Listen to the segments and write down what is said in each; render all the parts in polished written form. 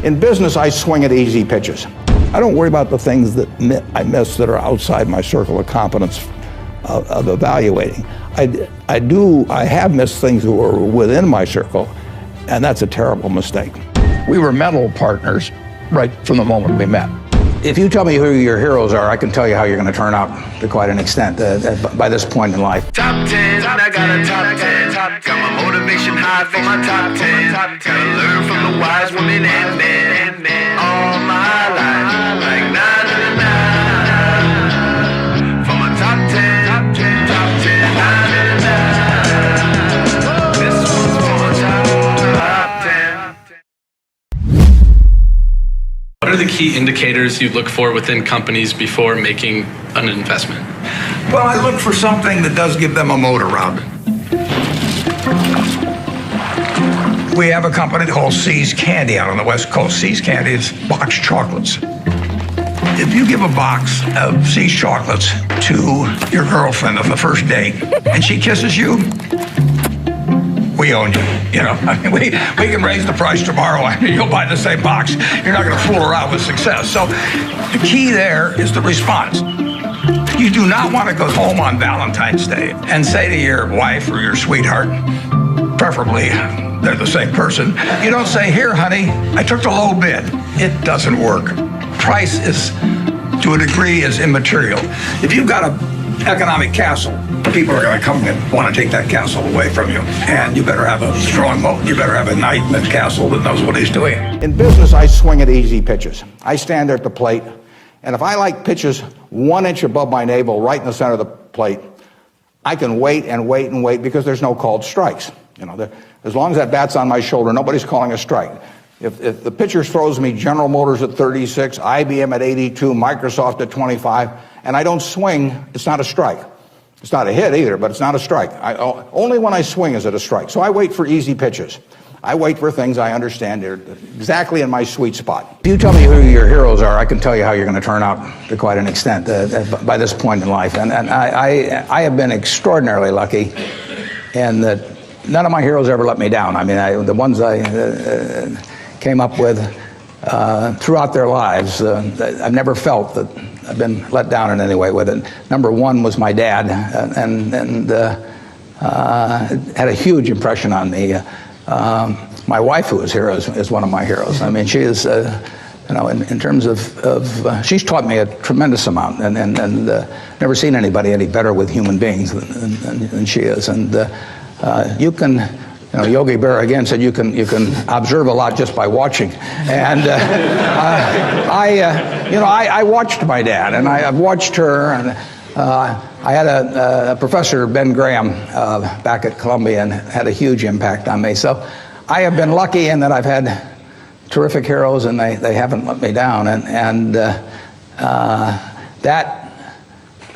In business, I swing at easy pitches. I don't worry about the things that I miss that are outside my circle of competence of evaluating. I have missed things that were within my circle, and that's a terrible mistake. We were mental partners right from the moment we met. If you tell me who your heroes are, I can tell you how you're going to turn out to quite an extent by this point in life. Top 10, I got a top 10. Got my motivation high for my top 10. Gotta learn from the wise women and men. All my life, like 9 to 9. For my top 10, top 10, 9 to 9. This one's for my top 10. What are the key indicators you look for within companies before making an investment? Well, I look for something that does give them a moat around it. We have a company called See's Candy out on the West Coast. See's Candy is boxed chocolates. If you give a box of See's chocolates to your girlfriend on the first date and she kisses you, we own you. You know, I mean, we can raise the price tomorrow and you'll buy the same box. You're not going to fool around with success. So the key there is the response. You do not want to go home on Valentine's Day and say to your wife or your sweetheart, preferably they're the same person, you don't say, here, honey, I took the low bid. It doesn't work. Price is, to a degree, is immaterial. If you've got an economic castle, people are going to come and want to take that castle away from you. And you better have a strong moat. You better have a knight in the castle that knows what he's doing. In business, I swing at easy pitches. I stand there at the plate, and if I like pitches 1 inch above my navel, right in the center of the plate, I can wait and wait and wait because there's no called strikes. You know, as long as that bat's on my shoulder, nobody's calling a strike. If the pitcher throws me General Motors at 36, IBM at 82, Microsoft at 25, and I don't swing, it's not a strike. It's not a hit either, but it's not a strike. Only when I swing is it a strike. So I wait for easy pitches. I wait for things I understand are exactly in my sweet spot. If you tell me who your heroes are, I can tell you how you're going to turn out to quite an extent by this point in life. And I have been extraordinarily lucky in that none of my heroes ever let me down. I mean, the ones I came up with throughout their lives, I've never felt that I've been let down in any way with it. Number one was my dad, and had a huge impression on me. My wife, who is here, is one of my heroes. I mean, she is, you know, in terms of she's taught me a tremendous amount, and never seen anybody any better with human beings than she is. And you can, you know, Yogi Berra again said you can observe a lot just by watching. And I watched my dad, and I've watched her, and I had a professor, Ben Graham, back at Columbia, and had a huge impact on me. So I have been lucky in that I've had terrific heroes, and they haven't let me down. And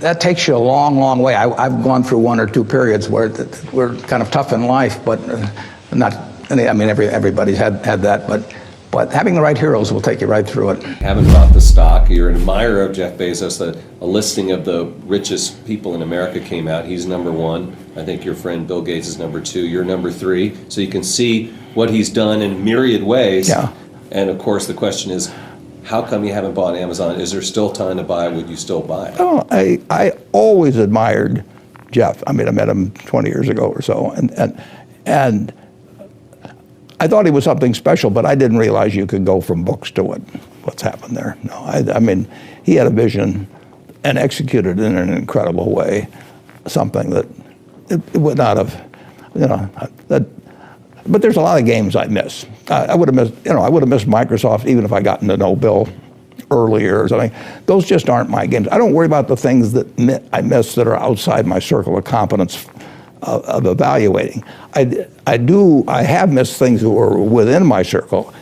that takes you a long, long way. I've gone through 1 or 2 periods where we're kind of tough in life, but not. I mean, everybody's had that, but having the right heroes will take you right through it. Haven't bought the stock. You're an admirer of Jeff Bezos. A listing of the richest people in America came out. He's number 1. I think your friend Bill Gates is number 2. You're number 3. So you can see what he's done in myriad ways. Yeah. And of course, the question is, how come you haven't bought Amazon? Is there still time to buy? Would you still buy it? Oh, I always admired Jeff. I mean, I met him 20 years ago or so, and I thought he was something special, but I didn't realize you could go from books to what's happened there. No, I mean, he had a vision and executed it in an incredible way, something that it would not have, you know, but there's a lot of games I miss. I would have missed, you know, I would have missed Microsoft even if I gotten to know Bill earlier or something. Those just aren't my games. I don't worry about the things that I miss that are outside my circle of competence of evaluating. I have missed things that were within my circle,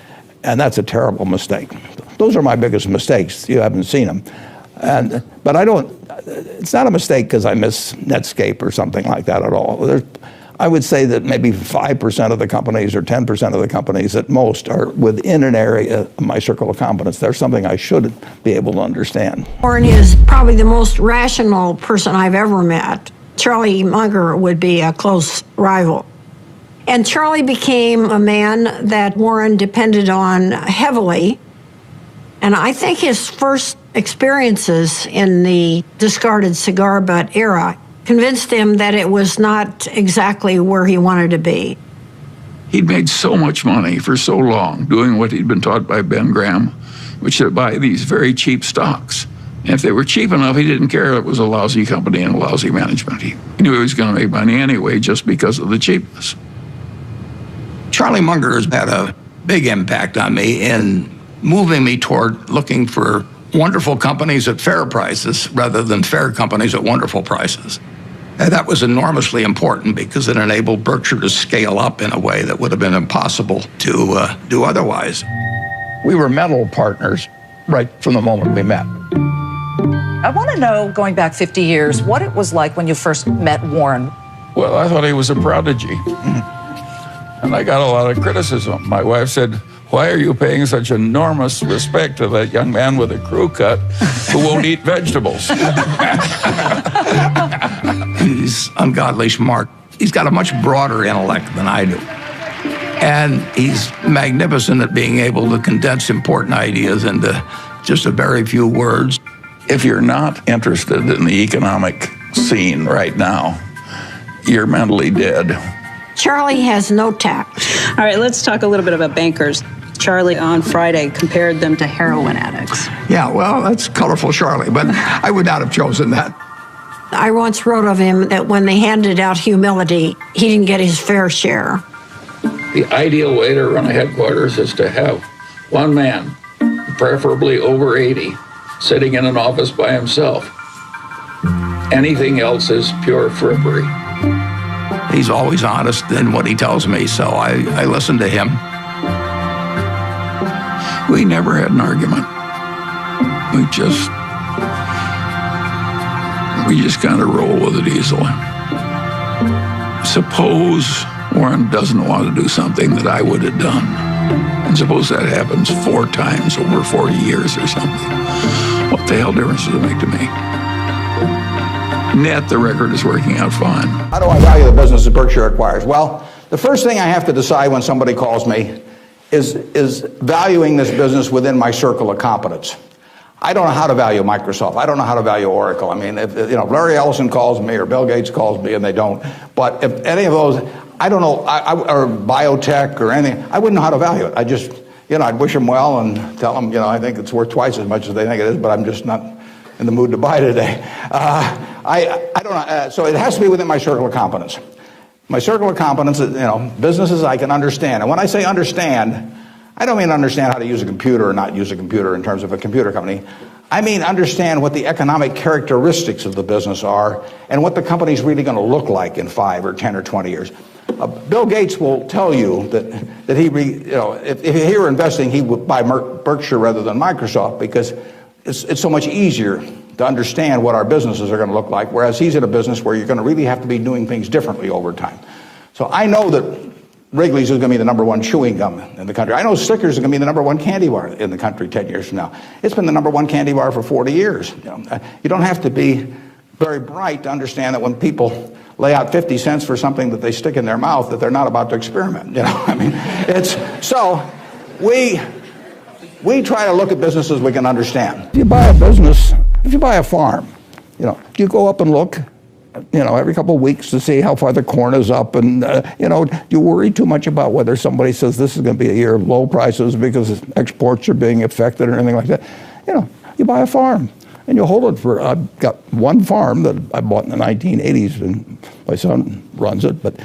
and that's a terrible mistake. Those are my biggest mistakes. You haven't seen them. But I don't, it's not a mistake because I miss Netscape or something like that at all. I would say that maybe 5% of the companies or 10% of the companies at most are within an area of my circle of competence. There's something I should be able to understand. Warren is probably the most rational person I've ever met. Charlie Munger would be a close rival. And Charlie became a man that Warren depended on heavily. And I think his first experiences in the discarded cigar butt era convinced him that it was not exactly where he wanted to be. He'd made so much money for so long doing what he'd been taught by Ben Graham, which is to buy these very cheap stocks. And if they were cheap enough, he didn't care if it was a lousy company and a lousy management. He knew he was going to make money anyway just because of the cheapness. Charlie Munger has had a big impact on me in moving me toward looking for wonderful companies at fair prices rather than fair companies at wonderful prices. And that was enormously important because it enabled Berkshire to scale up in a way that would have been impossible to do otherwise. We were mental partners right from the moment we met. I want to know, going back 50 years, what it was like when you first met Warren. Well, I thought he was a prodigy. And I got a lot of criticism. My wife said, "Why are you paying such enormous respect to that young man with a crew cut who won't eat vegetables?" He's ungodly smart. He's got a much broader intellect than I do. And he's magnificent at being able to condense important ideas into just a very few words. If you're not interested in the economic scene right now, you're mentally dead. Charlie has no tact. All right, let's talk a little bit about bankers. Charlie on Friday compared them to heroin addicts. Yeah, well, that's colorful, Charlie, but I would not have chosen that. I once wrote of him that when they handed out humility, he didn't get his fair share. The ideal way to run a headquarters is to have one man, preferably over 80, sitting in an office by himself. Anything else is pure frippery. He's always honest in what he tells me, so I listen to him. We never had an argument. We just kind of roll with it easily. Suppose Warren doesn't want to do something that I would have done. And suppose that happens 4 times over 40 years or something. What the hell difference does it make to me? Net, the record is working out fine. How do I value the business that Berkshire acquires? Well, the first thing I have to decide when somebody calls me is valuing this business within my circle of competence. I don't know how to value Microsoft. I don't know how to value Oracle. I mean, if Larry Ellison calls me or Bill Gates calls me and they don't, but if any of those, I don't know, or biotech or anything, I wouldn't know how to value it. I just, I'd wish them well and tell them, I think it's worth twice as much as they think it is, but I'm just not in the mood to buy today. I don't know. So it has to be within my circle of competence. My circle of competence is, businesses I can understand. And when I say understand, I don't mean understand how to use a computer or not use a computer in terms of a computer company. I mean understand what the economic characteristics of the business are and what the company's really going to look like in 5 or 10 or 20 years. Bill Gates will tell you that if he were investing, he would buy Berkshire rather than Microsoft because it's so much easier to understand what our businesses are going to look like, whereas he's in a business where you're going to really have to be doing things differently over time. So I know that Wrigley's is going to be the #1 chewing gum in the country. I know Snickers is going to be the #1 candy bar in the country 10 years from now. It's been the #1 candy bar for 40 years. You don't have to be very bright to understand that when people lay out 50 cents for something that they stick in their mouth, that they're not about to experiment. We try to look at businesses we can understand. If you buy a business, if you buy a farm, you go up and look, every couple of weeks to see how far the corn is up, and you worry too much about whether somebody says this is going to be a year of low prices because exports are being affected or anything like that. You buy a farm and you hold it for. I've got one farm that I bought in the 1980s, and my son runs it, but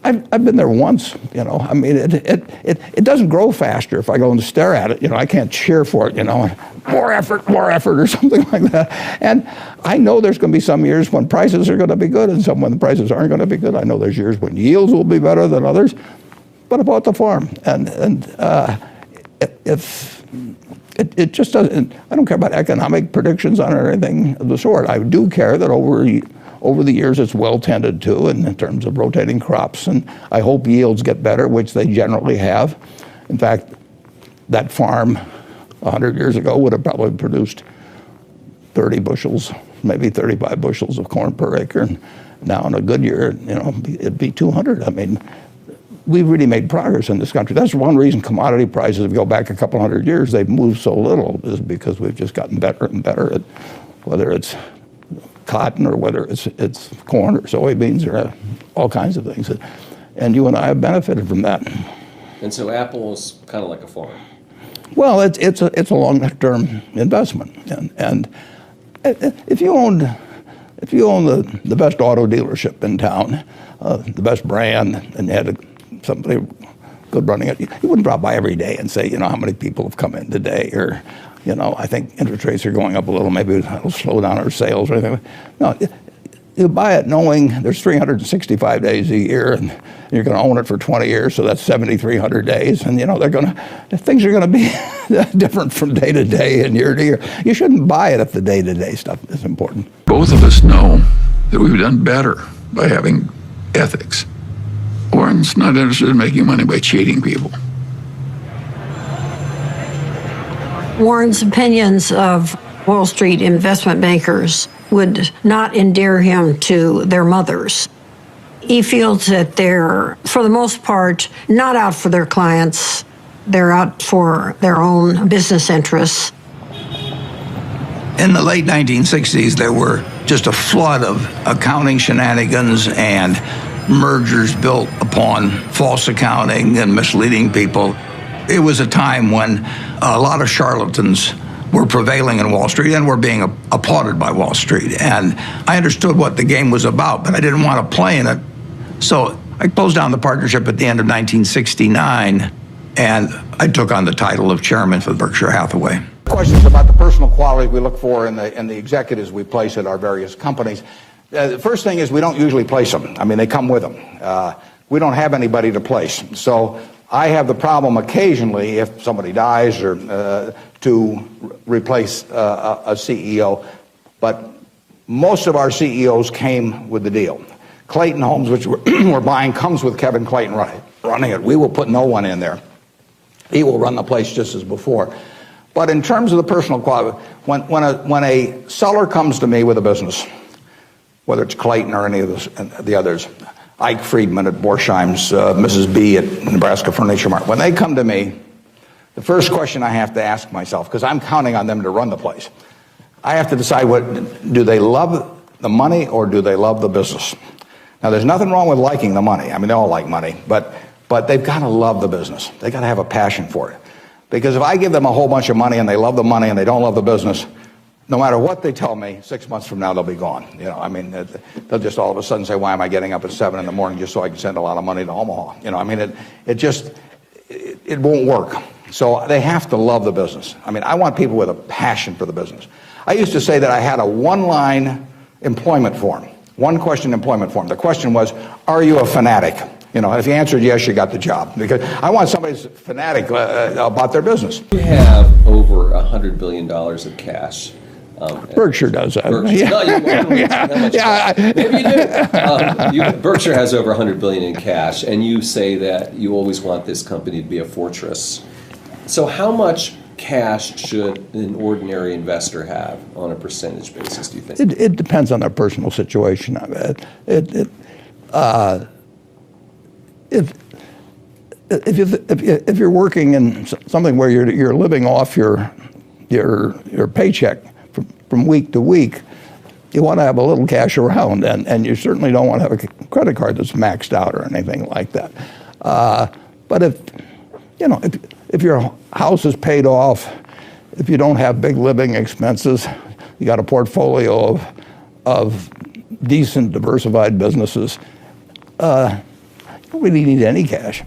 I've been there once, I mean, it doesn't grow faster if I go and stare at it, I can't cheer for it, more effort or something like that. And I know there's going to be some years when prices are going to be good and some when the prices aren't going to be good. I know there's years when yields will be better than others, but I bought the farm. If it just doesn't, I don't care about economic predictions on it or anything of the sort. I do care that over the years, it's well tended to in terms of rotating crops, and I hope yields get better, which they generally have. In fact, that farm 100 years ago would have probably produced 30 bushels, maybe 35 bushels of corn per acre. And now in a good year, it'd be 200. I mean, we've really made progress in this country. That's one reason commodity prices, if you go back a couple hundred years, they've moved so little, is because we've just gotten better and better at whether it's cotton or whether it's corn or soybeans or all kinds of things. And you and I have benefited from that. And so Apple is kind of like a farm. Well, it's a long-term investment, and if you own the best auto dealership in town, the best brand, and you had somebody good running it, you wouldn't drop by every day and say, how many people have come in today, or I think interest rates are going up a little, maybe it'll slow down our sales or anything. No, you buy it knowing there's 365 days a year, and you're going to own it for 20 years, so that's 7,300 days, and things are going to be different from day to day and year to year. You shouldn't buy it if the day-to-day stuff is important. Both of us know that we've done better by having ethics. Warren's not interested in making money by cheating people. Warren's opinions of Wall Street investment bankers would not endear him to their mothers. He feels that they're, for the most part, not out for their clients. They're out for their own business interests. In the late 1960s, there were just a flood of accounting shenanigans and mergers built upon false accounting and misleading people. It was a time when a lot of charlatans were prevailing in Wall Street and were being applauded by Wall Street. And I understood what the game was about, but I didn't want to play in it. So I closed down the partnership at the end of 1969, and I took on the title of chairman for Berkshire Hathaway. Questions about the personal qualities we look for in the executives we place at our various companies. The first thing is we don't usually place them. I mean, they come with them. We don't have anybody to place. So I have the problem occasionally, if somebody dies, or to replace a CEO. But most of our CEOs came with the deal. Clayton Homes, which we're buying, comes with Kevin Clayton running it. We will put no one in there. He will run the place just as before. But in terms of the personal quality, when a seller comes to me with a business, whether it's Clayton or any of the others, Ike Friedman at Borsheim's, Mrs. B at Nebraska Furniture Mart, when they come to me, the first question I have to ask myself, because I'm counting on them to run the place, I have to decide, do they love the money or do they love the business? Now, there's nothing wrong with liking the money. I mean, they all like money, but they've got to love the business. They've got to have a passion for it. Because if I give them a whole bunch of money and they love the money and they don't love the business, no matter what they tell me, 6 months from now they'll be gone. I mean, they'll just all of a sudden say, why am I getting up at 7 in the morning just so I can send a lot of money to Omaha? I mean, it won't work. So they have to love the business. I mean, I want people with a passion for the business. I used to say that I had a one-line employment form, one-question employment form. The question was, are you a fanatic? If you answered yes, you got the job. Because I want somebody who's fanatic about their business. You have over $100 billion of cash. Berkshire does that. Berkshire. Yeah. No, maybe you do. Berkshire has over $100 billion in cash, and you say that you always want this company to be a fortress. So how much cash should an ordinary investor have on a percentage basis, do you think? It depends on their personal situation. If you're working in something where you're living off your paycheck from week to week, you want to have a little cash around, and you certainly don't want to have a credit card that's maxed out or anything like that. But if your house is paid off, if you don't have big living expenses, you got a portfolio of decent diversified businesses, you don't really need any cash.